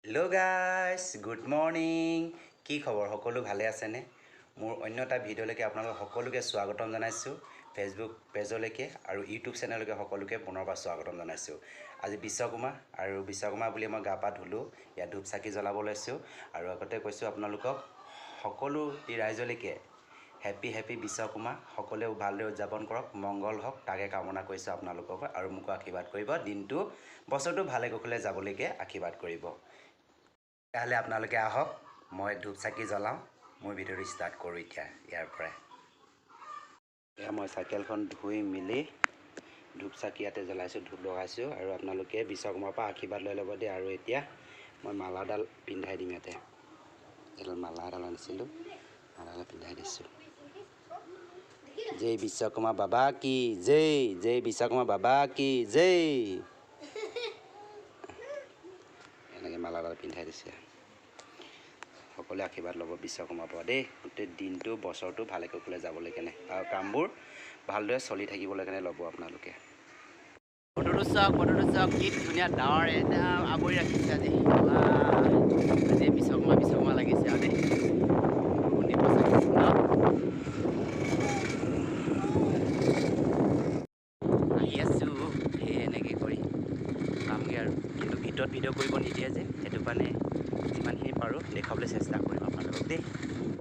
Hello' guys, good morning. কি খবৰ? সকলো ভালে আছেনে? মোৰ অন্য এটা ভিডিঅ'লৈকে আপোনালোক সকলোকে স্বাগতম জনাইছোঁ। ফেচবুক পেজলৈকে আৰু ইউটিউব চেনেললৈকে সকলোকে পুনৰবাৰ স্বাগতম জনাইছোঁ। আজি বিশ্বকৰ্মা আৰু বিশ্বকৰ্মা বুলি মই গা পা ধুলোঁ, ইয়াত ধূপ চাকি জ্বলাব লৈছোঁ। আৰু আগতে কৈছোঁ আপোনালোকক সকলো ৰাইজলৈকে হেপী বিশ্বকৰ্মা। সকলোৱে ভালদৰে উদযাপন কৰক, মংগল হওক, তাকে কামনা কৰিছোঁ আপোনালোকক। আৰু মোকো আশীৰ্বাদ কৰিব, দিনটো বছৰটো ভালে কুশলে যাবলৈকে আশীৰ্বাদ কৰিব। তেতিয়াহ'লে আপোনালোকে আহক, মই ধূপ চাকি জ্বলাওঁ। মোৰ ভিডিঅ'টো ষ্টাৰ্ট কৰোঁ এতিয়া ইয়াৰ পৰাই। এয়া মই চাইকেলখন ধুই মেলি ধূপ চাকি ইয়াতে জ্বলাইছোঁ, ধূপ লগাইছোঁ। আৰু আপোনালোকে বিশ্বকৰ্মাৰ পৰা আশীৰ্বাদ লৈ ল'ব দিয়ে। আৰু এতিয়া মই মালাডাল পিন্ধাই দিম। ইয়াতে এডাল মালা এডাল আনিছিলোঁ, মালাডাল পিন্ধাই দিছোঁ। জয় বিশ্বকৰ্মা বাবা কি জয়, জয় বিশ্বকৰ্মা বাবা কি জয়। এনেকৈ মালাডাল পিন্ধাই দিছে। সকলোৱে আশীৰ্বাদ ল'ব বিশ্বকৰ্মাৰ পৰা দেই, গোটেই দিনটো বছৰটো ভালে কুশলে যাবলৈ কেনে আৰু কামবোৰ ভালদৰে চলি থাকিবলৈ কাৰণে ল'ব আপোনালোকে। বতৰটো চাওক কি ধুনীয়া ডাৱৰ একদম আৱৰি ৰাখিছে আজি। আজি বিশ্বকৰ্মা লাগিছে আৰু দেই। আহি আছোঁ সেই এনেকৈ কৰি পামগৈ আৰু, কিন্তু ভিতৰত ভিডিঅ' কৰিব নিদিয়ে যে, সেইটো কাৰণে যিমানখিনি পাৰোঁ দেখাবলৈ চেষ্টা কৰিম আপোনালোকক দেই।